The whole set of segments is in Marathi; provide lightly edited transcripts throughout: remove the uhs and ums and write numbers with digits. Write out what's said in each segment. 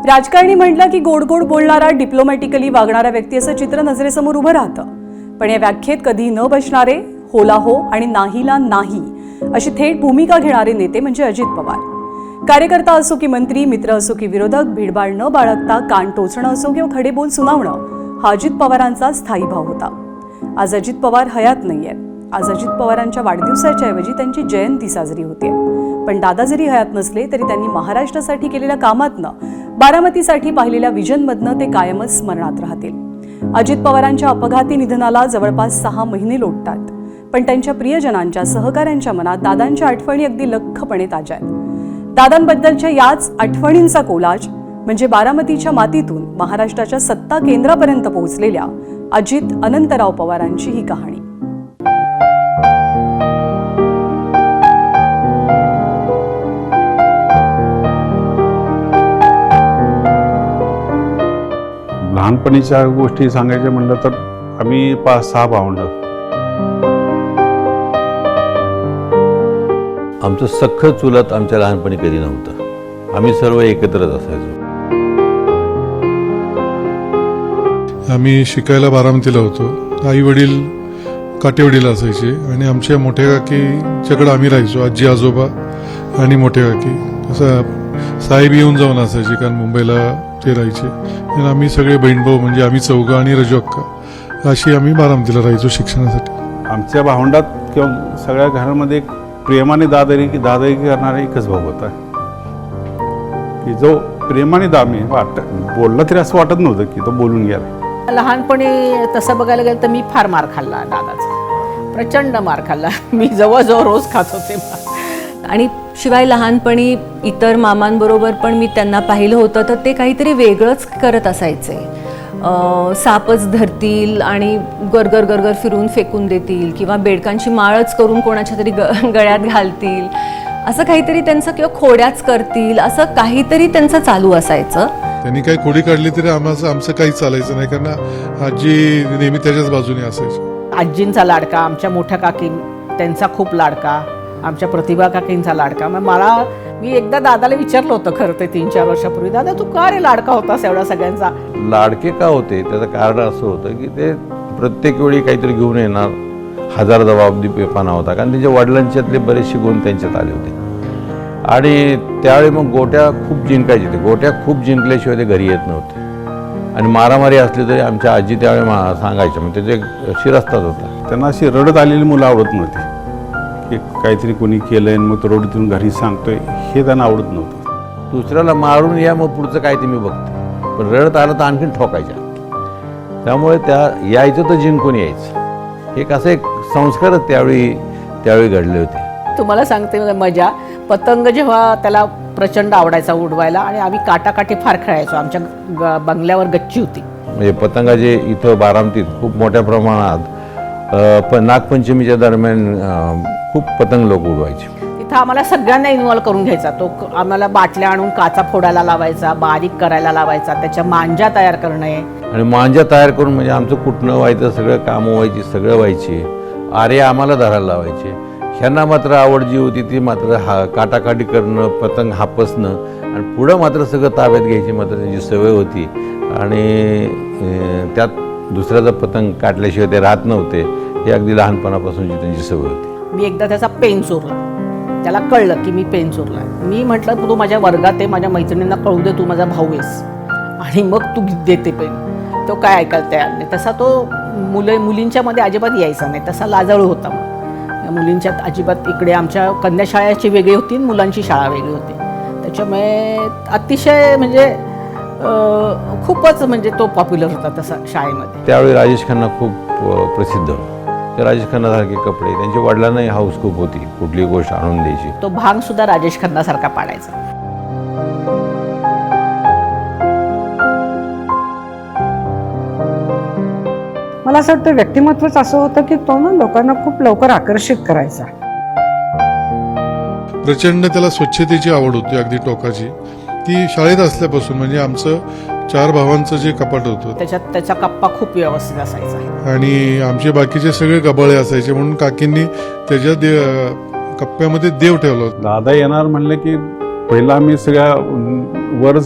राजकारणी म्हटलं की गोड गोड बोलणारा, डिप्लोमॅटिकली वागणारा व्यक्ती असं चित्र नजरेसमोर उभं राहतं. पण या व्याख्येत कधी न बसणारे, होला हो आणि नाहीला नाही अशी थेट भूमिका घेणारे नेते म्हणजे अजित पवार. कार्यकर्ता असो की मंत्री, मित्र असो की विरोधक, भीडभाड न बाळगता कान टोचणं असो किंवा खडे बोल सुनावणं हा अजित पवारांचा स्थायी भाव होता. आज अजित पवार हयात नाहीये. आज अजित पवारांच्या वाढदिवसाच्या ऐवजी त्यांची जयंती साजरी होते. पण दादा जरी हयात नसले तरी त्यांनी महाराष्ट्रासाठी केलेल्या कामातनं, बारामतीसाठी पाहिलेल्या विजनमधनं ते कायमच स्मरणात राहतील. अजित पवारांच्या अपघाती निधनाला जवळपास 6 महिने लोटतात, पण त्यांच्या प्रियजनांच्या, सहकाऱ्यांच्या मनात दादांच्या आठवणी अगदी लख्खपणे ताज्या आहेत. दादांबद्दलच्या याच आठवणींचा कोलाज म्हणजे बारामतीच्या मातीतून महाराष्ट्राच्या सत्ता केंद्रापर्यंत पोहोचलेल्या अजित अनंतराव पवारांची ही कहाणी. लहानपणीच्या गोष्टी सांगायच्या म्हणलं तर आम्ही 5-6 भावंड. आमचं सख्ख चुलत आमच्या लहानपणी कधी नव्हतं. आम्ही सर्व एकत्रच असायचो. आम्ही शिकायला बारामतीला होतो. आई वडील काटेवाडीला असायचे आणि आमच्या मोठ्या काकीच्याकडे आम्ही राहायचो. आजी आजोबा आणि मोठ्या काकी असं साहेब येऊन जाऊन असायचे, कारण मुंबईला ते राहायचे. आणि आम्ही सगळे बहीण भाऊ म्हणजे आम्ही चौघं आणि रजू अक्का अशी आम्ही बारामतीला राहायचो शिक्षणासाठी. आमच्या भावंडात किंवा सगळ्या घरामध्ये प्रेमाने दादागिरी करणारा एकच भाऊ होता की जो प्रेमाने बोलला तरी असं वाटत नव्हतं की तो बोलून गेला. लहानपणी तसं बघायला गेलं तर मी फार मार खाल्ला दादाचा, प्रचंड मार खाल्ला. मी जवळजवळ रोज खात होते. आणि शिवाय लहानपणी इतर मामांबरोबर पण मी त्यांना पाहिलं होतं, तर ते काहीतरी वेगळंच करत असायचे. सापच धरतील आणि गरगर गरगर फिरून फेकून देतील किंवा बेडकांची माळच करून कोणाच्या तरी गळ्यात घालतील, असं काहीतरी त्यांचं, किंवा खोड्याच करतील, असं काहीतरी त्यांचं चालू असायचं. त्यांनी काही खोडी काढली तरी आमचं काही चालायचं नाही, कारण आजी नेहमी त्याच्याच बाजूने असायची. आजींचा लाडका, आमच्या मोठ्या काकी त्यांचा खूप लाडका, आमच्या प्रतिभा काकींचा लाडका. मग मी एकदा दादाला विचारलं होतं खरं ते 3-4 वर्षापूर्वी, दादा तू का रे लाडका होतास एवढा सगळ्यांचा? लाडके का होते त्याचं कारण असं होतं की ते प्रत्येक वेळी काहीतरी घेऊन येणार, हजार जबाबदारीपणा होता, कारण त्यांच्या वडिलांच्यातले बरेचसे गुण त्यांच्यात आले होते. आणि त्यावेळी मग गोट्या खूप जिंकायचे. ते गोट्या खूप जिंकल्याशिवाय ते घरी येत नव्हते. आणि मारामारी असली तरी आमच्या आजी त्यावेळी सांगायच्या, मग त्याचे शिरस्ताच होता. त्यांना अशी रडत आलेली मुलं आवडत नव्हती की काहीतरी कोणी केलंय मग तो रडतून घरी सांगतोय, हे त्यांना आवडत नव्हतं. दुसऱ्याला मारून या, मग पुढचं काय ते मी बघते, पण रडत आलं तर आणखीन ठोकायच्या. त्यामुळे त्या यायचं तर जिंकून यायचं, हे कसं एक संस्कारच त्यावेळी घडले होते. तुम्हाला सांगते मजा, पतंग जेव्हा त्याला प्रचंड आवडायचा उडवायला, आणि आम्ही काटाकाठी फार खेळायचो. आमच्या बंगल्यावर गच्ची होती. म्हणजे पतंगाचे इथं बारामतीत खूप मोठ्या प्रमाणात नागपंचमीच्या दरम्यान खूप पतंग लोक उडवायचे. तिथं आम्हाला सगळ्यांना इन्व्हॉल्व करून घ्यायचा. तो आम्हाला बाटल्या आणून काचा फोडायला लावायचा, बारीक करायला लावायचा, त्याच्या मांजा तयार करणे. आणि मांजा तयार करून म्हणजे आमचं कुटणं व्हायचं, सगळं कामं व्हायची, सगळं व्हायची. आरे आम्हाला धरायला लावायचे. ह्यांना मात्र आवड जी होती ती मात्र काटाकाटी करणं, पतंग हापसणं, आणि पुढं मात्र सगळं ताब्यात घ्यायची मात्र त्यांची सवय होती. आणि त्यात दुसऱ्याचा पतंग काटल्याशिवाय ते राहत नव्हते. हे अगदी लहानपणापासूनची त्यांची सवय होती. मी एकदा त्याचा पेन चोरला. त्याला कळलं की मी पेन चोरला. मी म्हटलं तू माझ्या वर्गात आहे, माझ्या मैत्रिणींना कळू दे, तू माझा भाऊ आहेस, आणि मग तू देते पेन. तो काय ऐकायला तयार नाही. तसा तो मुलींच्या मध्ये अजिबात यायचा नाही, तसा लाजाळू होता. मग मुलींच्यात अजिबात, इकडे आमच्या कन्याशाळेची वेगळी होती, मुलांची शाळा वेगळी होती. त्याच्यामुळे अतिशय म्हणजे खूपच म्हणजे तो पॉप्युलर होता तसा शाळेमध्ये. त्यावेळी राजेश खन्ना खूप प्रसिद्ध होता. ते राजेश खन्नासारखे कपडे, त्यांच्या वडिलांनाही हाऊस खूप होती, कुठली गोष्ट आणून द्यायची. तो भांग सुद्धा राजेश खन्नासारखा पाडायचा. मला असं वाटतं व्यक्तिमत्वच असं होतं की तो ना लोकांना खूप लवकर आकर्षित करायचा. प्रचंड त्याला स्वच्छतेची आवड होती, अगदी टोकाची. ती शाळेत असल्यापासून, म्हणजे आमचं 4 भावांचं जे कपाट होतं त्याच्यात त्याचा कप्पा खूप व्यवस्थित असायचा. आणि आमचे बाकीचे सगळे गबाळे असायचे, म्हणून काकींनी त्याच्या कप्प्यामध्ये देव ठेवला होता. दादा येणार म्हणलं की पहिला आम्ही सगळ्या वर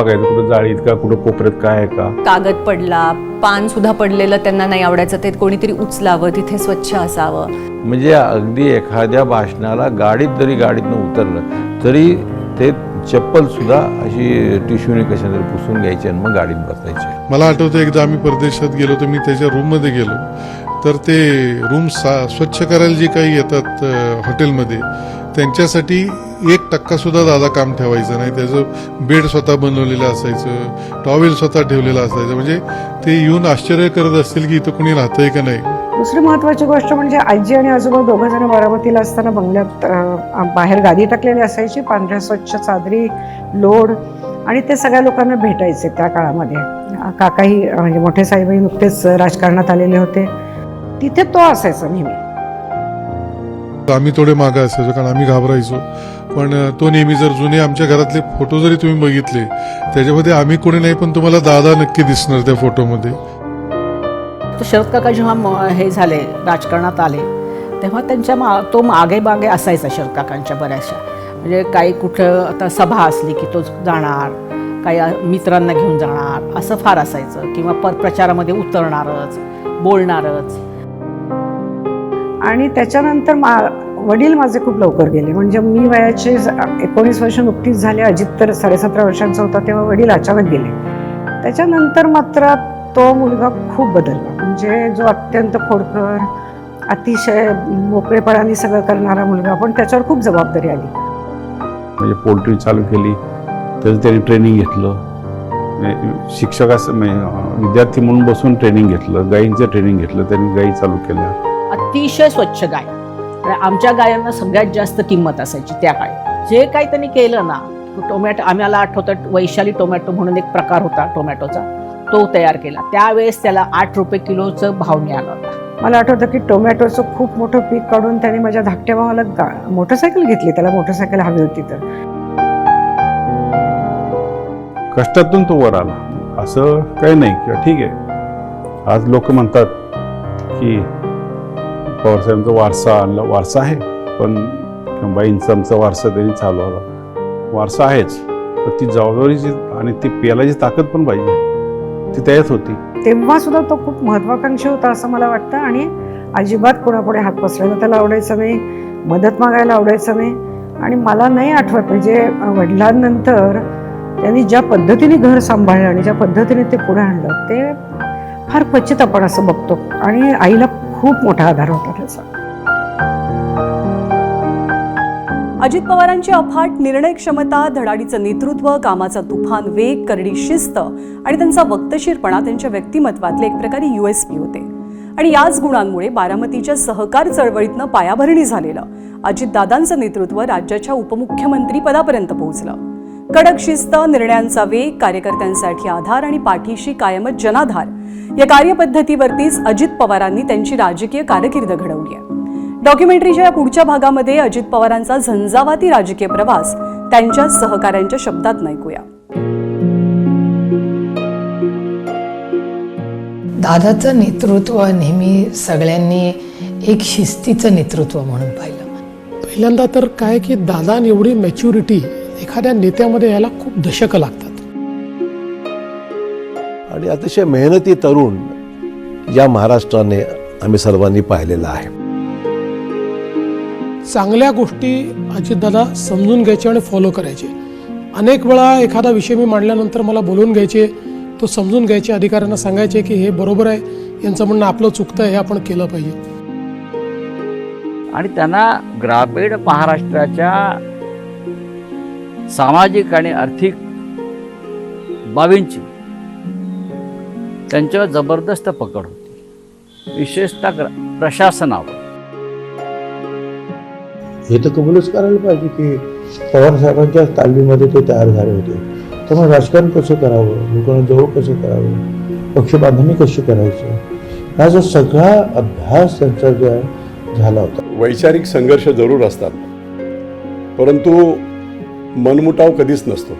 बघायचं कुठं जाळीत का कुठं कोपऱ्यात काय आहे का. कागद पडला, पान सुद्धा पडलेलं त्यांना नाही आवडायचं, ते कोणीतरी उचलावं, तिथे स्वच्छ असावं. म्हणजे अगदी एखाद्या भाषणाला गाडीतनं उतरलं तरी ते चप्पल सुद्धा अशी टिश्यूने कशाने पुसून घ्यायची आणि मग गाडीत बसायचे. मला आठवतं एकदा आम्ही परदेशात गेलो तर मी त्याच्या रूममध्ये गेलो तर ते रूम स्वच्छ करायला जे काही येतात हॉटेलमध्ये त्यांच्यासाठी 1% सुद्धा दादा काम ठेवायचं नाही. त्याचं बेड स्वतः बनवलेलं असायचं, टॉवेल स्वतः ठेवलेलं असायचं. म्हणजे ते येऊन आश्चर्य करत असतील की इथं कुणी राहतंय का नाही. दुसरी महत्वाची गोष्ट म्हणजे आजी आणि आजोबा दोघं जण बारामतीला असताना बंगल्यात बाहेर गादी टाकलेली असायची, पांढऱ्या स्वच्छ चादरी, लोड, आणि ते सगळ्या लोकांना भेटायचे त्या काळामध्ये. काकाही म्हणजे मोठे साहेबही नुकतेच राजकारणात आलेले होते, तिथे तो असायचा नेहमी. आम्ही थोडे मागं असायचो कारण आम्ही घाबरायचो, पण तो नेहमी जर जुने आमच्या घरातले फोटो जरी तुम्ही बघितले त्याच्यामध्ये आम्ही कोणी नाही पण तुम्हाला दादा नक्की दिसणार त्या फोटोमध्ये. तर शरद काका जेव्हा हे झाले राजकारणात आले तेव्हा त्यांच्या तो मागे मागे असायचा शरद काकांच्या बऱ्याचशा. म्हणजे काही कुठं आता सभा असली की तो जाणार, काही मित्रांना घेऊन जाणार, असं फार असायचं. किंवा प्रचारामध्ये उतरणारच, बोलणारच. आणि त्याच्यानंतर वडील माझे खूप लवकर गेले. म्हणजे मी वयाचे 19 वर्ष नुकतीच झाले, अजित तर 17.5 वर्षांचा होता तेव्हा वडील अचानक गेले. त्याच्यानंतर मात्र तो मुलगा खूप बदलला. म्हणजे जो अत्यंत खोडकर, अतिशय मोकळेपणाने सगळं करणारा मुलगा, पण त्याच्यावर खूप जबाबदारी आली. म्हणजे पोल्ट्री चालू केली त्याचं त्यांनी ट्रेनिंग घेतलं, शिक्षक असं विद्यार्थी म्हणून बसून ट्रेनिंग घेतलं, गायींचं ट्रेनिंग घेतलं, त्यांनी गायी चालू केल्या. अतिशय स्वच्छ गाय, आणि आमच्या गायांना सगळ्यात जास्त किंमत असायची त्या काळी. जे काही त्यांनी केलं ना, टोमॅटो, आम्हाला आठवतं वैशाली टोमॅटो म्हणून एक प्रकार होता टोमॅटोचा, तो तयार केला. त्यावेळेस त्याला 8 रुपये किलोचं भाव मिळाला होता. मला आठवतं की टोमॅटोचं खूप मोठं पीक काढून त्याने माझ्या धाकट्या भावाला मोटरसायकल घेतली. त्याला मोटरसायकल हवी होती तर. कष्टातून तो वर आला, असं काही नाही किंवा ठीक आहे. आज लोक म्हणतात की पवारसाहेबांचा वारसा आहे, पण बाईंचा आमचा वारसा त्यांनी चालवला. वारसा आहेच, पण ती जबाबदारीची आणि ती पेलाची ताकद पण पाहिजे, ती त्याच्यात होती. तेव्हा सुद्धा तो खूप महत्वाकांक्षी होता असं मला वाटतं. आणि अजिबात कोणापुढे हात पसरायला त्याला आवडायचं नाही, मदत मागायला आवडायचं नाही. आणि मला नाही आठवत म्हणजे वडिलांनंतर त्यांनी ज्या पद्धतीने घर सांभाळलं आणि ज्या पद्धतीने ते पुढे आणलं ते फार क्वचित आपण असं बघतो. आणि आईला खूप मोठा आधार होता त्याचा. अजित पवारांची अफाट निर्णय क्षमता, धडाडीचं नेतृत्व, कामाचा तुफान वेग, करडी शिस्त आणि त्यांचा वक्तशीरपणा त्यांच्या व्यक्तिमत्वातले एक प्रकारे USP होते. आणि याच गुणांमुळे बारामतीच्या सहकार चळवळीतनं पायाभरणी झालेलं अजितदादांचं नेतृत्व राज्याच्या उपमुख्यमंत्री पदापर्यंत पोहोचलं. कडक शिस्त, निर्णयांचा वेग, कार्यकर्त्यांसाठी आधार आणि पाठीशी कायमच जनाधार या कार्यपद्धतीवरतीच अजित पवारांनी त्यांची राजकीय कारकीर्द घडवली आहे. डॉक्युमेंटरीच्या या पुढच्या भागामध्ये अजित पवारांचा झंझावाती राजकीय प्रवास त्यांच्या सहकाऱ्यांच्या शब्दात ऐकूया. दादाचं नेतृत्व नेहमी सगळ्यांनी एक शिस्तीचं नेतृत्व म्हणून पाहिलं. पहिल्यांदा तर काय की दादा एवढी मॅच्युरिटी एखाद्या नेत्यामध्ये यायला खूप दशकं लागतात. आणि अतिशय मेहनती तरुण या महाराष्ट्राने आम्ही सर्वांनी पाहिलेला आहे. चांगल्या गोष्टी अजितदादा समजून घ्यायचे आणि फॉलो करायचे. अनेक वेळा एखादा विषय मी मांडल्यानंतर मला बोलवून घ्यायचे, तो समजून घ्यायचे, अधिकाऱ्यांना सांगायचे की हे बरोबर आहे, यांचं म्हणणं आपलं चुकतं, हे आपण केलं पाहिजे. आणि त्यांना ग्रामीण महाराष्ट्राच्या सामाजिक आणि आर्थिक बाबींची त्यांच्यावर जबरदस्त पकड होती, विशेषतः प्रशासनावर. हे तर कबूलच करायला पाहिजे की पवार साहेबांच्या तालमीमध्ये ते तयार झाले होते. त्यामुळे राजकारण कसं करावं, लोकांना जवळ कसं करावं, पक्षबांधणी कशी करायची, हा जो सगळा अभ्यास त्यांचा जो आहे झाला होता. वैचारिक संघर्ष जरूर असतात, परंतु मनमुटाव कधीच नसतो.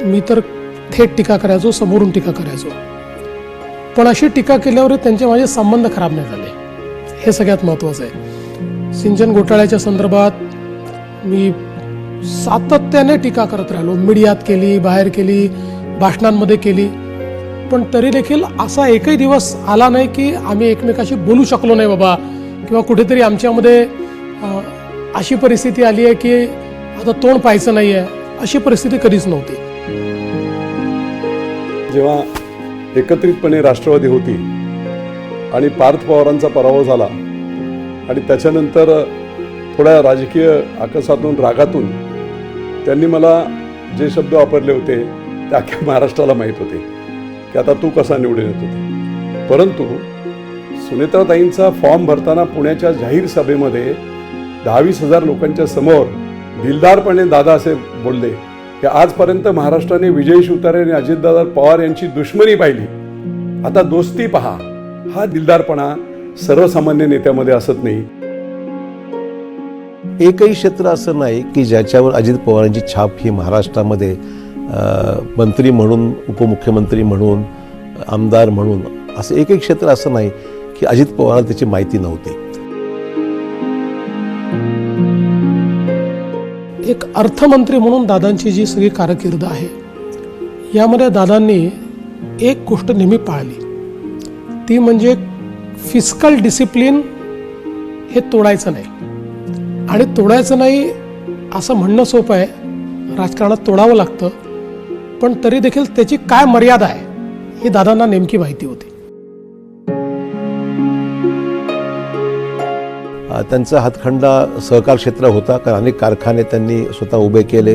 मी तर थेट टीका करायचो, समोरून टीका करायचो, पण अशी टीका केल्यावर त्यांचे माझे संबंध खराब नाही झाले, हे सगळ्यात महत्त्वाचं आहे. सिंचन घोटाळ्याच्या संदर्भात मी सातत्याने टीका करत राहिलो, मीडियात केली, बाहेर केली, भाषणांमध्ये केली, पण तरी देखील असा एकही दिवस आला नाही की आम्ही एकमेकाशी बोलू शकलो नाही बाबा, किंवा कुठेतरी आमच्यामध्ये अशी परिस्थिती आली आहे की आता तोंड पाहायचं नाही आहे, अशी परिस्थिती कधीच नव्हती. जेव्हा एकत्रितपणे राष्ट्रवादी होती आणि पार्थ पवारांचा पराभव झाला आणि त्याच्यानंतर थोड्या राजकीय आकसातून, रागातून त्यांनी मला जे शब्द वापरले होते ते अख्ख्या महाराष्ट्राला माहीत होते की आता तू कसा निवडून येत होते. परंतु सुनेत्राताईंचा फॉर्म भरताना पुण्याच्या जाहीर सभेमध्ये 10-20,000 लोकांच्या समोर दिलदारपणे दादा असे बोलले की आजपर्यंत महाराष्ट्राने विजय शिवतारे आणि अजितदादा पवार यांची दुश्मनी पाहिली, आता दोस्ती पहा. हा दिलदारपणा सर्वसामान्य नेत्यामध्ये असत नाही. एकही क्षेत्र असं नाही की ज्याच्यावर अजित पवारांची छाप ही महाराष्ट्रामध्ये मंत्री म्हणून, उपमुख्यमंत्री म्हणून, आमदार म्हणून असं एकही क्षेत्र असं नाही की अजित पवारांना त्याची माहिती नव्हती. एक अर्थमंत्री म्हणून दादांची जी सगळी कारकीर्द आहे, यामध्ये दादांनी एक गोष्ट नेहमी पाळली, ती म्हणजे फिस्कल डिसिप्लिन हे तोडायचं नाही. आणि तोडायचं नाही असं म्हणणं सोपं आहे, राजकारणात तोडावं लागतं, पण तरी देखील त्याची काय मर्यादा आहे ही दादांना नेमकी माहिती होती. त्यांचा हातखंडा सहकार क्षेत्र होता, कारण अनेक कारखाने त्यांनी स्वतः उभे केले,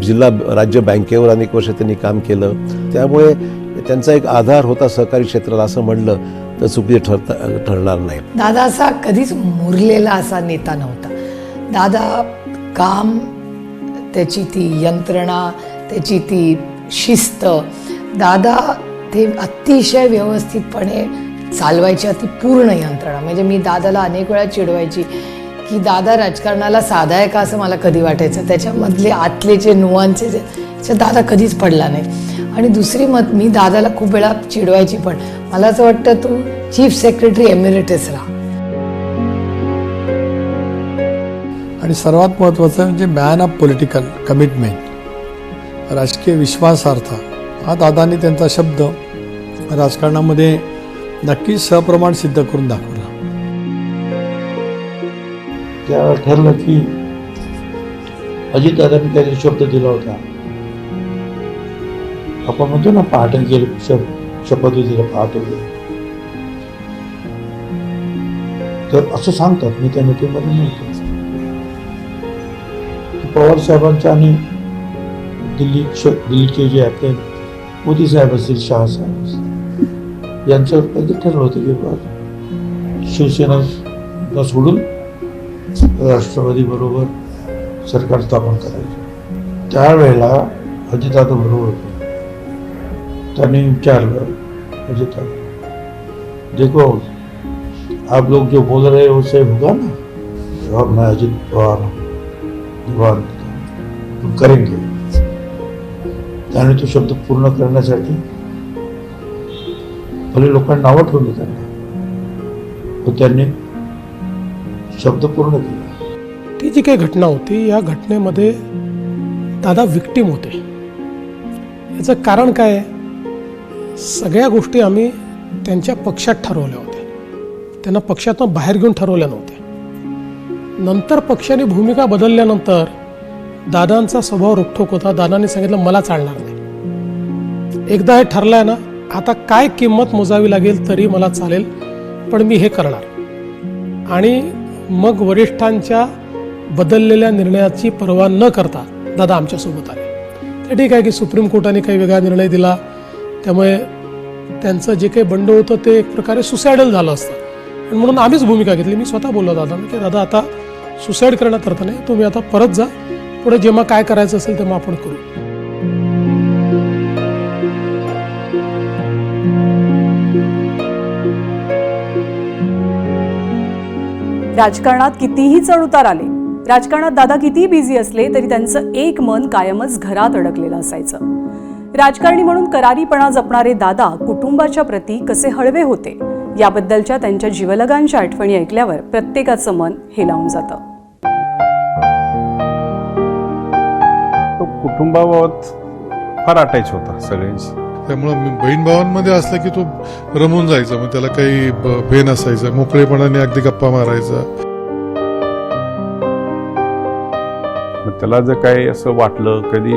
जिल्हा राज्य बँकेवर अनेक वर्ष त्यांनी काम केलं, त्यामुळे त्यांचा एक आधार होता सहकारी क्षेत्राला असं म्हणलं तर चुकीचं ठरणार नाही. दादा असा कधीच मुरलेला असा नेता नव्हता. दादा काम, त्याची ती यंत्रणा, त्याची ती शिस्त, दादा ते अतिशय व्यवस्थितपणे चालवायची, अति पूर्ण यंत्रणा. म्हणजे मी दादाला अनेक वेळा चिडवायची की दादा राजकारणाला साधा आहे का असं मला कधी वाटायचं. त्याच्यामधले आतले जे नुआन्सेस दादा कधीच पडला नाही. आणि दुसरी मी दादाला खूप वेळा चिडवायची, पण मला असं वाटतं तू चीफ सेक्रेटरी एमिरेटस राहा. आणि सर्वात महत्त्वाचं म्हणजे मॅन ऑफ पॉलिटिकल कमिटमेंट, राजकीय विश्वासार्हता, हा दादांनी त्यांचा शब्द राजकारणामध्ये नक्कीच सप्रमाण सिद्ध करून दाखवला. त्यावेळेला ठरलं की अजितदादांनी त्याचा शब्द दिला होता, आपण म्हणतो ना पहाटे गेले शपथविधीला पहाटे गेले, तर असं सांगतात, मी त्या मीटिंगमध्ये नव्हतो, पवार साहेबांच्या आणि दिल्लीचे जे आपले मोदी साहेब असतील, शहा साहेब असतील, यांचं काहीतरी ठरलं होतं की शिवसेना सोडून राष्ट्रवादी बरोबर सरकार स्थापन करायचं. त्यावेळेला अजितदादा बरोबर होते. त्यांनी विचारलं, अजितदादा देखो आप लोग जो बोल रहे हो सही होगा ना? और मैं अजित पवार दीवान करेंगे. त्याने तो शब्द पूर्ण करण्यासाठी भले लोकांना नावं ठेवली त्यांना, पण त्यांनी शब्द पूर्ण केला. ती जी काही घटना होती, या घटनेमध्ये दादा विक्टीम होते. याचं कारण काय आहे? सगळ्या गोष्टी आम्ही त्यांच्या पक्षात ठरवल्या होत्या, त्यांना पक्षातून बाहेर घेऊन ठरवल्या नव्हत्या. नंतर पक्षाने भूमिका बदलल्यानंतर दादांचा स्वभाव रोखठोक होता. दादांनी सांगितलं मला चालणार नाही, एकदा हे ठरलंय ना, आता काय किंमत मोजावी लागेल तरी मला चालेल, पण मी हे करणार. आणि मग वरिष्ठांच्या बदललेल्या निर्णयाची पर्वा न करता दादा आमच्यासोबत आले. ते ठीक आहे की सुप्रीम कोर्टाने काही वेगळा निर्णय दिला, त्यामुळे त्यांचं जे काही बंड होतं ते एक प्रकारे सुसायडल झालं असतं, आणि म्हणून आम्हीच भूमिका घेतली. मी स्वतः बोललो दादांना की दादा आता सुसाईड करण्यात अर्थ नाही, तुम्ही आता परत जा, पुढे जेव्हा काय करायचं असेल तेव्हा आपण करू. राजकारणात कितीही चढउतार आले, राजकारणात दादा कितीही बिझी असले तरी त्यांचं एक मन कायमच घरात अडकलेलं असायचं. राजकारणी म्हणून करारीपणा जपणारे दादा कुटुंबाच्या प्रती कसे हळवे होते, याबद्दलच्या त्यांच्या जीवलगांच्या आठवणी ऐकल्यावर प्रत्येकाचं मन हेलावून जातं. कुटुंबाबाबत फार अटॅच होता सगळ्यांशी. त्यामुळं बहीण भावांमध्ये असलं की तो रमून जायचा, मग त्याला काही भय नसायचा, मोकळेपणाने अगदी गप्पा मारायचा. मग त्याला जर काही असं वाटलं कधी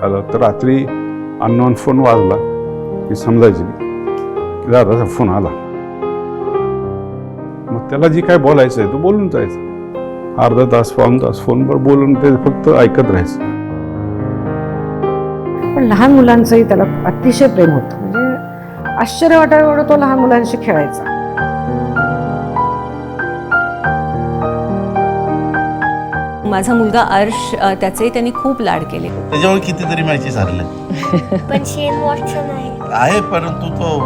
आलं तर रात्री अननोन फोन वाजला की समजायचे की दादाचा फोन आला. मग त्याला जी काय बोलायचं आहे तो बोलून जायचं. अर्धा तास पाऊण तास फोनवर बोलून ते फक्त ऐकत राहायचं. पण लहान मुलांचंही त्याला अतिशय प्रेम होतं. म्हणजे आश्चर्य वाटायला एवढं तो लहान मुलांशी खेळायचा. माझा मुलगा अर्श त्याचे त्यांनी खूप लाड केले. त्याच्यामुळे कितीतरी मॅचेस हरले. पण शेन वॉटसन आहे परंतु तो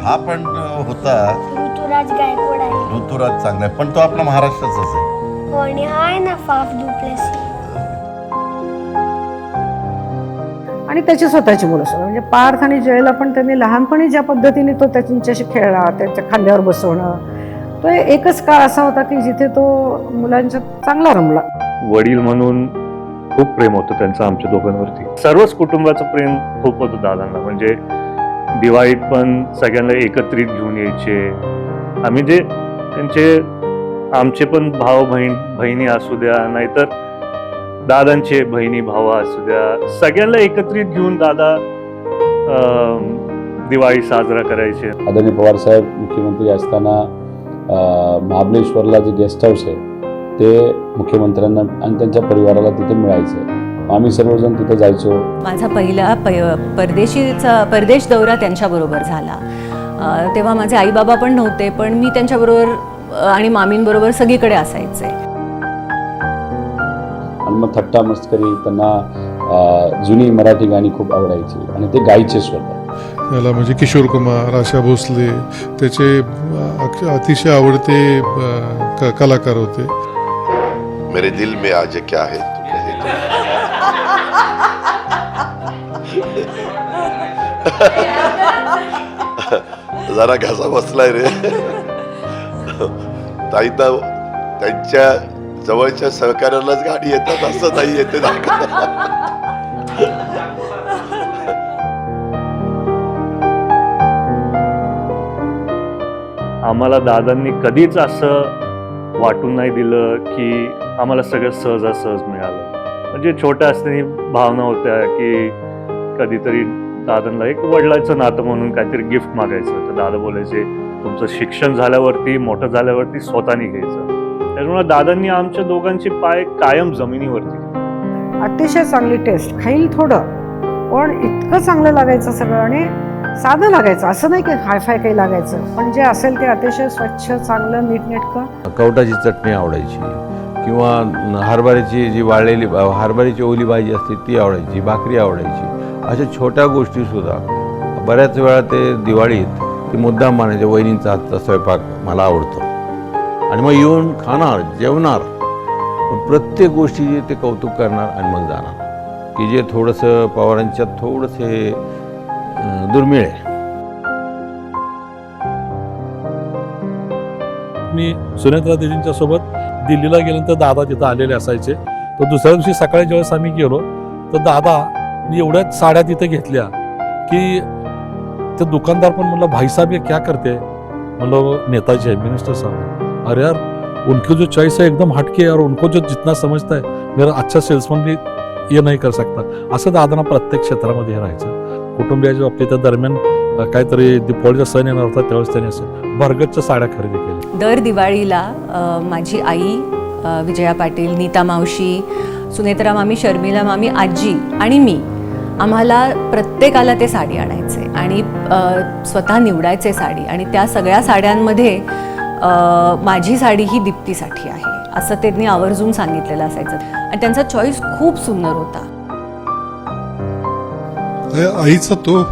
हा पण होता. ऋतुराज गायकवाड आहे. ऋतुराज चांगला आहे, पण तो आपला महाराष्ट्राचाच आहे. आणि हा आहे ना फाफ डुप्लेसी. आणि त्याची स्वतःची मुलं असतात. म्हणजे पार्थ आणि जयला पण त्यांनी लहानपणी ज्या पद्धतीने तो त्यांच्याशी खेळला, त्यांच्या खांद्यावर बसवणं, तो एकच काळ असा होता की जिथे तो मुलांच्या चांगला रमला. वडील म्हणून खूप प्रेम होतं त्यांचं आमच्या दोघांवरती. सर्वच कुटुंबाचं प्रेम खूप होतं दादांना. म्हणजे दिवाळीत पण सगळ्यांना एकत्रित घेऊन यायचे. आम्ही जे त्यांचे आमचे पण भाऊ बहिणी असू द्या, नाहीतर दादांचे बहिणी भाऊ असू द्या, सगळ्यांना एकत्रित घेऊन दादा दिवाळी साजरा करायचे. आदरणीय पवार साहेब मुख्यमंत्री असताना महाबळेश्वरला जे गेस्ट हाऊस आहे ते मुख्यमंत्र्यांना आणि त्यांच्या परिवाराला तिथे मिळायचं. आम्ही सर्वजण तिथे जायचो. माझा पहिला परदेश दौरा त्यांच्याबरोबर झाला. तेव्हा माझे आई बाबा पण नव्हते, पण मी त्यांच्याबरोबर आणि मामींबरोबर सगळीकडे असायचे. आणि मग थट्टा मस्करी, त्यांना जुनी मराठी गाणी खूप आवडायची आणि ते गायचे स्वतः. त्याला म्हणजे किशोर कुमार, आशा भोसले त्याचे अतिशय आवडते कलाकार होते. मेरे दिल में आज क्या है जरा घासा बसलाय रे. ताई तर त्यांच्या जवळच्या सहकार्यालाच गाडी येतात असं नाही येते. आम्हाला दादांनी कधीच असं वाटून नाही दिलं की आम्हाला सगळं सहजासहज मिळालं. म्हणजे छोट्या असताना भावना होत्या की कधीतरी दादांना एक वडिलांचं नातं म्हणून काहीतरी गिफ्ट मागायचं, तर दादा बोलायचे तुमचं शिक्षण झाल्यावरती, मोठं झाल्यावरती स्वतःनी घ्यायचं. त्याच्यामुळे दादांनी आमच्या दोघांचे पाय कायम जमिनीवरती. अतिशय चांगली टेस्ट, खाईल थोडं पण इतकं चांगलं लागायचं सगळं. आणि साधं लागायचं, असं नाही की हायफाय काही लागायचं, पण जे असेल ते अतिशय स्वच्छ, चांगलं, नीटनेटकं. कवटाची चटणी आवडायची किंवा हरभऱ्याची जी वाळलेली हरभऱ्याची ओली भाजी असते ती आवडायची, भाकरी आवडायची. अशा छोट्या गोष्टीसुद्धा बऱ्याच वेळा ते दिवाळीत ते मुद्दाम मानायचे, वहिनींचा हातचा स्वयंपाक मला आवडतो, आणि मग येऊन खाणार, जेवणार, प्रत्येक गोष्टीचे ते कौतुक करणार आणि मग जाणार, की जे थोडंसं पवारांच्यात थोडंसे दुर्मिळ आहे. मी सुनेत्रा दिदींच्या सोबत दिल्लीला गेल्यानंतर दादा तिथं आलेले असायचे. तर दुसऱ्या दिवशी सकाळी ज्यावेळेस आम्ही गेलो तर दादा एवढ्या साड्या तिथे घेतल्या की ते दुकानदार पण म्हणलं भाई साहब ये क्या करते, मतलब नेताजी है, मिनिस्टर साहब. अरे यार उनकी जो चॉइस है एकदम हटके और उनको जो जितना समजता है मेरा अच्छा सेल्समन भी ये नहीं कर सकता. असं दादांना प्रत्येक क्षेत्रामध्ये राहायचं. कुटुंबियाच्या बाबतीत दरम्यान काहीतरी दिवाळीचा सण येणार होता त्यावेळेस त्यांनी असं भरगतच्या साड्या खरेदी केल्या. दर दिवाळीला माझी आई विजया पाटील, नीता मावशी, सुनेत्रा मामी, शर्मिला मामी, आजी आणि मी, आम्हाला प्रत्येकाला ते साडी आणायचे आणि स्वतः निवडायचे साडी. आणि त्या सगळ्या साड्यांमध्ये माझी साडी ही दीप्तीसाठी आहे असं त्यांनी आवर्जून सांगितलेलं असायचं. आणि त्यांचा चॉईस खूप सुंदर होता. आईचा तो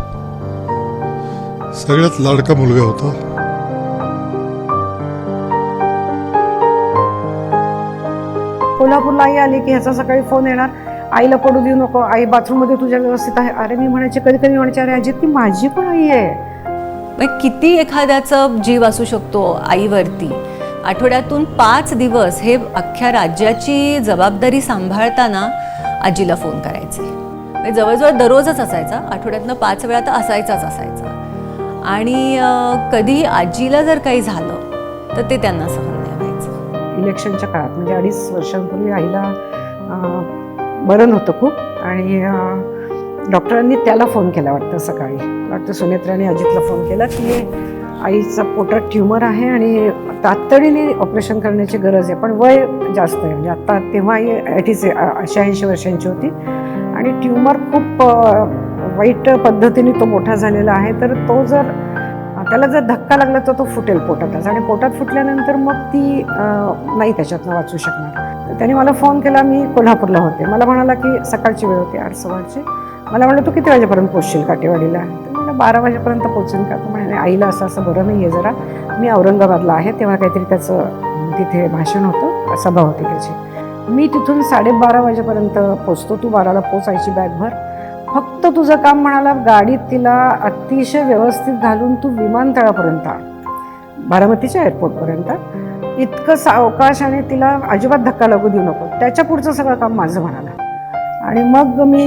सगळ्यात लाडका मुलगा होता. कोल्हापूरला आई आली की ह्याचा सकाळी फोन येणार, आईला पडू देऊ नको, आई बाथरूममध्ये तुझ्या व्यवस्थित आहे. अरे मी म्हणायचे, कधी कधी म्हणायचे अरे अजित ती माझी पण आई आहे. किती एखाद्याचा जीव असू शकतो आईवरती. आठवड्यातून 5 दिवस हे अख्ख्या राज्याची जबाबदारी सांभाळताना आजीला फोन करायचे. म्हणजे जवळजवळ दररोजच असायचा, आठवड्यातनं 5 वेळा तर असायचा. आणि कधी आजीला जर काही झालं तर ते त्यांना सहन नाही व्हायचं. इलेक्शनच्या काळात म्हणजे 2.5 वर्षांपूर्वी आईला बरं नव्हतं खूप आणि डॉक्टरांनी त्याला फोन केला वाटतं सकाळी. डॉक्टर सुनेत्राने अजितला फोन केला की आईचा पोटात ट्युमर आहे आणि तातडीने ऑपरेशन करण्याची गरज आहे, पण वय जास्त आहे. म्हणजे आता तेव्हा आई 80 वर्षांची होती आणि ट्युमर खूप वाईट पद्धतीने तो मोठा झालेला आहे, तर तो जर त्याला जर धक्का लागला तर तो फुटेल पोटातच आणि पोटात फुटल्यानंतर मग ती नाही त्याच्यातनं वाचू शकणार. तर त्याने मला फोन केला. मी कोल्हापूरला होते. मला म्हणाला की सकाळची वेळ होती 8:15ची. मला म्हटलं तू किती वाजेपर्यंत पोचशील काटेवाडीला? तर मला 12 वाजेपर्यंत पोचेन का? तर म्हणाले आईला असं बरं नाही आहे जरा, मी औरंगाबादला आहे. तेव्हा काहीतरी त्याचं तिथे भाषण होतं, सभा होती त्याची. मी तिथून 12:30 वाजेपर्यंत पोचतो, तू 12ला पोच, आईची बॅग भर. फक्त तुझं काम म्हणाला गाडीत तिला अतिशय व्यवस्थित घालून तू विमानतळापर्यंत आण, बारामतीच्या एअरपोर्टपर्यंत. इतकं सावकाश आणि तिला अजिबात धक्का लागू देऊ नको, त्याच्या पुढचं सगळं काम माझं म्हणाला. आणि मग मी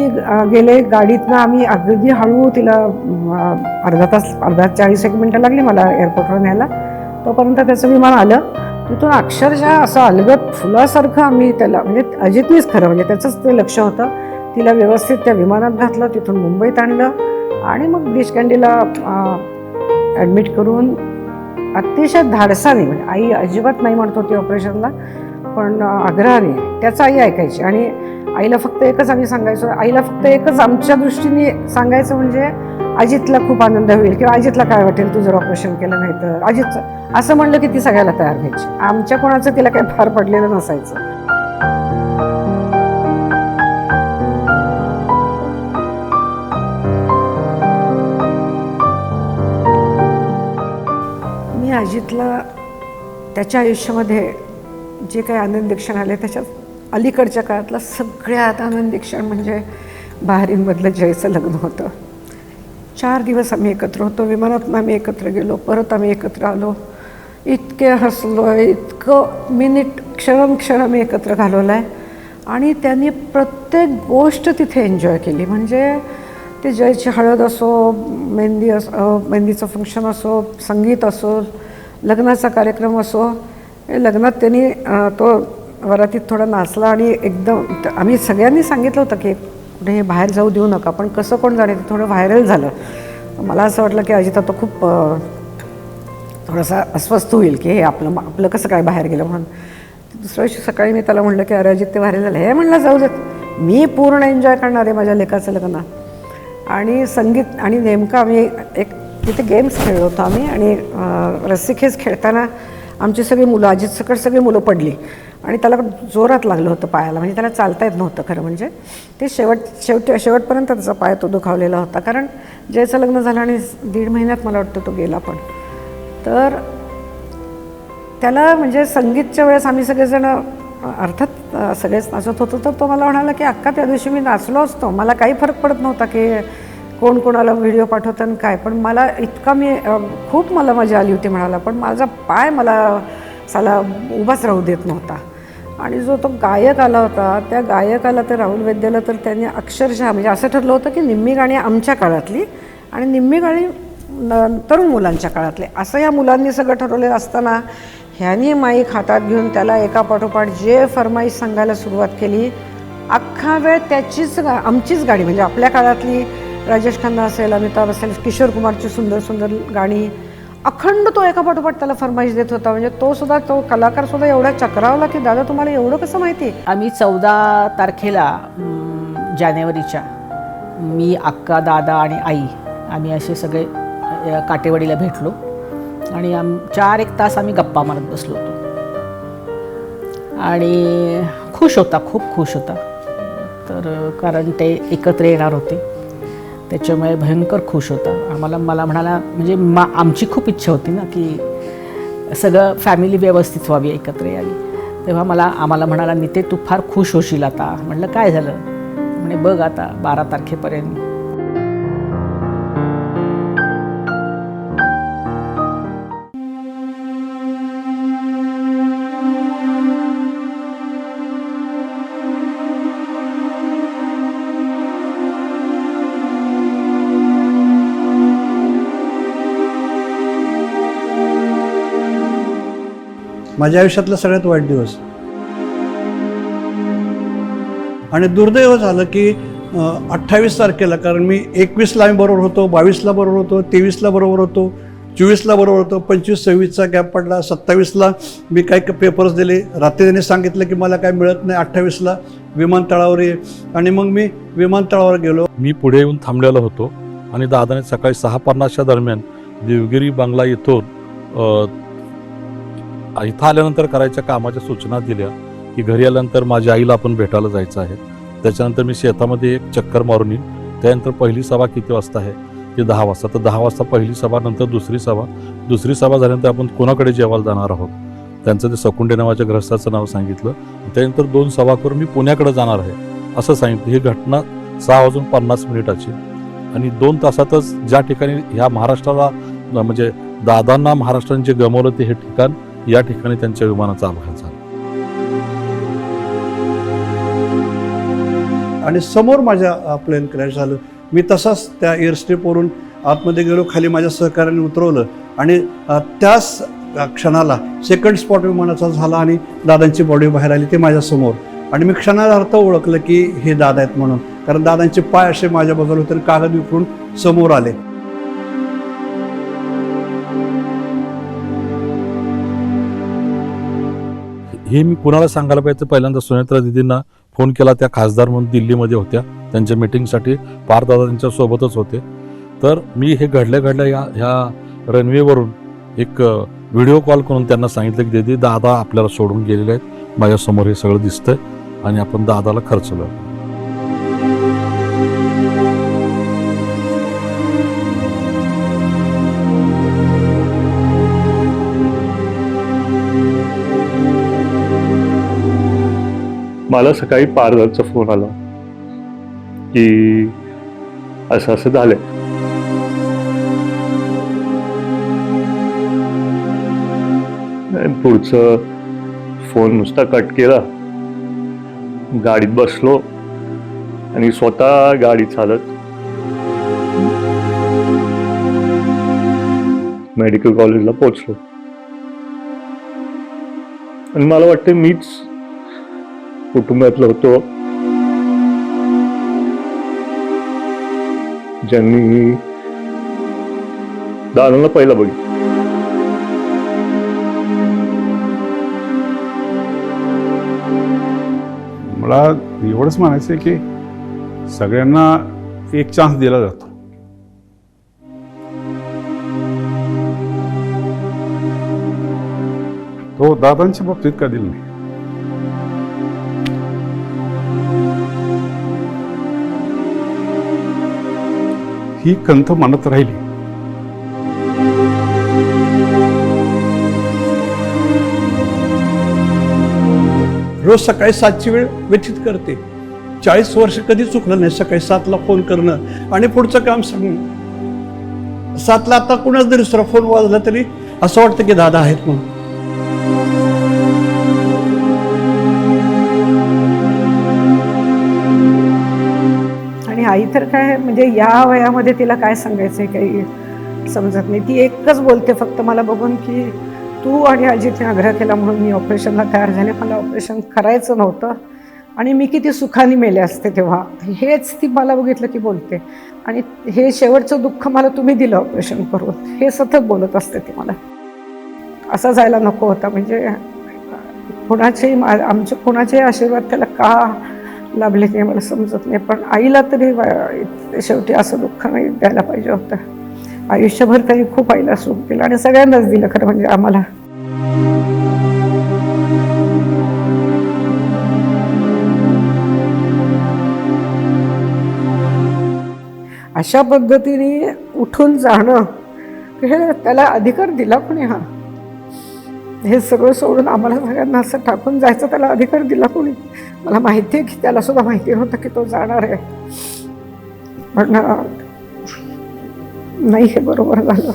गेले गाडीतनं. आम्ही अगदी हळू तिला अर्धा 40 मिनटं लागली मला एअरपोर्टवर न्यायला. तोपर्यंत त्याचं विमान आलं. तिथून अक्षरशः असं अलगद फुलासारखं आम्ही त्याला, म्हणजे अजितनीच खरं म्हणजे त्याचंच ते लक्ष होतं, तिला व्यवस्थित त्या विमानात घातलं, तिथून मुंबईत आणलं आणि मग ब्रीच कँडीला ॲडमिट करून अतिशय धाडसाने, म्हणजे आई अजिबात नाही म्हणत होती ऑपरेशनला, पण आग्रहाने त्याचं आई ऐकायची. आणि आईला फक्त एकच आम्ही सांगायचो, आईला फक्त एकच आमच्या दृष्टीने सांगायचं म्हणजे अजितला खूप आनंद होईल किंवा अजितला काय वाटेल तू जर ऑपरेशन केलं नाही तर. अजितचं असं म्हणलं की ती सगळ्याला तयार व्हायची. आमच्या कोणाचं तिला काही फार पडलेलं नसायचं. मी अजितला त्याच्या आयुष्यामध्ये जे काही आनंदी क्षण आले त्याच्यात अलीकडच्या काळातला सगळ्यात आनंदी क्षण म्हणजे बहारीनमधलं जयचं लग्न होतं. 4 दिवस आम्ही एकत्र होतो. विमानातून आम्ही एकत्र गेलो, परत आम्ही एकत्र आलो. इतके हसलो, इतकं मिनिट क्षण आम्ही एकत्र घालवला आहे. आणि त्यांनी प्रत्येक गोष्ट तिथे एन्जॉय केली. म्हणजे ते जयची हळद असो, मेहंदीचं फंक्शन असो, संगीत असो, लग्नाचा कार्यक्रम असो. लग्नात त्यांनी तो वरातीत थोडा नाचला आणि एकदम आम्ही सगळ्यांनी सांगितलं होतं की कुठे हे बाहेर जाऊ देऊ नका, पण कसं कोण जाणे ते थोडं व्हायरल झालं. मला असं वाटलं की अजित आता खूप थोडासा अस्वस्थ होईल की हे आपलं कसं काय बाहेर गेलं म्हणून. दुसऱ्या दिवशी सकाळी मी त्याला म्हटलं की अरे अजित ते व्हायरल झालं. हे म्हणलं जाऊ देत, मी पूर्ण एन्जॉय करणार आहे माझ्या लेकाचं लग्न. आणि संगीत आणि नेमकं आम्ही एक तिथे गेम्स खेळलो होतो आम्ही. आणि रस्सीखेच खेळताना आमची सगळी मुलं, अजित सकट सगळी मुलं पडली आणि त्याला जोरात लागलं होतं पायाला. म्हणजे त्याला चालता येत नव्हतं खरं म्हणजे. ते शेवटपर्यंत त्याचा पाय तो दुखावलेला होता, कारण जयचं लग्न झालं आणि 1.5 महिन्यात मला वाटतं तो गेला. पण तर त्याला म्हणजे संगीतच्या वेळेस आम्ही सगळेजण अर्थात सगळेच नाचत होतो. तर तो मला म्हणाला की अक्का त्या दिवशी मी नाचलो असतो, मला काही फरक पडत नव्हता की कोण कोणाला व्हिडिओ पाठवतं आणि काय, पण मला इतका खूप मला मजा आली होती म्हणाला, पण माझा पाय मला साला उभाच राहू देत नव्हता. आणि जो तो गायक आला होता, त्या गायकाला तर राहुल वैद्यला तर त्यांनी अक्षरशः म्हणजे असं ठरलं होतं की निम्मी गाणी आमच्या काळातली आणि निम्मी गाणी तरुण मुलांच्या काळातले, असं या मुलांनी सगळं ठरवलेलं असताना ह्यांनी माईक हातात घेऊन त्याला एका पाठोपाठ जे फरमाईश सांगायला सुरुवात केली. अख्खा वेळ त्याचीच आमचीच गाणी, म्हणजे आपल्या काळातली राजेश खन्ना असेल, अमिताभ असेल, किशोर कुमारची सुंदर सुंदर गाणी अखंड तो एका पाठोपाठ त्याला फरमाईश देत होता. म्हणजे तो कलाकारसुद्धा एवढा चक्रावला की दादा तुम्हाला एवढं कसं माहिती. आम्ही 14 तारखेला जानेवारीच्या मी, अक्का, दादा आणि आई आम्ही असे सगळे काटेवाडीला भेटलो आणि 4-1 तास आम्ही गप्पा मारत बसलो होतो. आणि खुश होता, खूप खुश होता. तर कारण ते एकत्र येणार होते त्याच्यामुळे भयंकर खुश होता. मला म्हणाला म्हणजे आमची खूप इच्छा होती ना की सगळं फॅमिली व्यवस्थित व्हावी, एकत्र यावी. तेव्हा आम्हाला म्हणाला निते तू फार खुश होशील आता. म्हटलं काय झालं? म्हणे बघ आता 12 तारखेपर्यंत माझ्या आयुष्यातला सगळ्यात वाईट दिवस. आणि दुर्दैव झालं की 28 तारखेला, कारण मी 21ला आम्ही बरोबर होतो, 22ला बरोबर होतो, 23ला बरोबर होतो, 24ला बरोबर होतो, 25-26चा गॅप पडला, 27ला मी काही पेपर्स दिले, रात्री त्यांनी सांगितलं की मला काय मिळत नाही, 28ला विमानतळावर ये. आणि मग मी विमानतळावर गेलो. मी पुढे येऊन थांबलेलो होतो आणि दादाने सकाळी 6:50च्या दरम्यान देवगिरी बंगला इथून इथं आल्यानंतर करायच्या कामाच्या सूचना दिल्या की घरी आल्यानंतर माझ्या आईला आपण भेटायला जायचं आहे. त्याच्यानंतर मी शेतामध्ये एक चक्कर मारून येईन. त्यानंतर पहिली सभा किती वाजता आहे ते 10 वाजता. तर 10 वाजता पहिली सभा, नंतर दुसरी सभा झाल्यानंतर आपण कोणाकडे जेवायला जाणार आहोत. त्यांचं ते सकुंडे नावाच्या ग्रस्ताचं नाव सांगितलं. त्यानंतर 2 सभा करून मी पुण्याकडे जाणार आहे असं सांगितलं. ही घटना 6:50 आणि 2 तासातच ज्या ठिकाणी ह्या महाराष्ट्राला म्हणजे दादांना महाराष्ट्राने जे गमावलं ते हे ठिकाण, या ठिकाणी त्यांच्या विमानाचा अपघात झाला. आणि समोर माझ्या प्लेन क्रॅश झालं. मी तसाच त्या एअरस्ट्रीपवरून आतमध्ये गेलो, खाली माझ्या सहकार्याने उतरवलं आणि त्याच क्षणाला सेकंड स्पॉट विमानाचा झाला आणि दादांची बॉडी बाहेर आली, ते माझ्यासमोर. आणि मी क्षणार्थ ओळखलं की हे दादा आहेत म्हणून, कारण दादांचे पाय असे माझ्या बाजूला होते, कागद विकरून समोर आले. हे मी कुणाला सांगायला पाहिजे. पहिल्यांदा सुनेत्रा दिदींना फोन केला, त्या खासदार म्हणून दिल्लीमध्ये होत्या, त्यांच्या मिटिंगसाठी पारदादा त्यांच्या सोबतच होते. तर मी हे घडल्या ह्या रनवेवरून एक व्हिडिओ कॉल करून त्यांना सांगितलं की दीदी दादा आपल्याला सोडून गेलेले आहेत, माझ्यासमोर हे सगळं दिसतंय आणि आपण दादाला खर्चलो. मला सकाळी पारदाचा फोन आला की असं असं झालंय. पुढचं फोन नुसता कट केला, गाडीत बसलो आणि स्वतः गाडी चालत मेडिकल कॉलेजला पोहोचलो. आणि मला वाटतं मीच कुटुंबातलं होतो ज्यांनी दादांना पहिला बघितलं. मला एवढंच म्हणायचं आहे की सगळ्यांना एक चान्स दिला जातो. तो दादांच्या बाबतीत का दिला नाही. ही कंथ मनात राहिली. रोज सकाळी 7ची वेळ व्यतीत करते. 40 वर्ष कधी चुकलं नाही सकाळी 7ला फोन करणं आणि पुढचं काम सांगणं. 7ला आता कुणाच जरी दुसरा फोन वाजला तरी असं वाटतं की दादा आहेत म्हणून. आणि आई तर काय म्हणजे या वयामध्ये तिला काय सांगायचंय काही समजत नाही. ती एकच बोलते फक्त मला बघून की तू आणि अजितने आग्रह केला म्हणून मी ऑपरेशनला तयार झाले. मला ऑपरेशन करायचं नव्हतं आणि मी किती सुखाने मेले असते तेव्हा, हेच ती मला बघितलं की बोलते. आणि हे शेवटचं दुःख मला तुम्ही दिलं ऑपरेशन करून, हे सतत बोलत असते ती मला. असा जायला नको होता. म्हणजे आमचे कोणाचे आशीर्वाद त्याला का लाभले ते मला समजत नाही. पण आईला तरी शेवटी असं दुःख नाही द्यायला पाहिजे होतं. आयुष्यभर त्यांनी खूप आईला सुख दिलं आणि सगळ्यांनाच दिलं खरं म्हणजे आम्हाला. अशा पद्धतीने उठून जाणं हे त्याला अधिकार दिला कोणी? हा हे सगळं सोडून आम्हाला सगळ्यांना असं टाकून जायचं त्याला अधिकार दिला कोणी? मला माहिती आहे की त्याला सुद्धा माहिती होतं की तो जाणार आहे, पण नाही हे बरोबर झालं.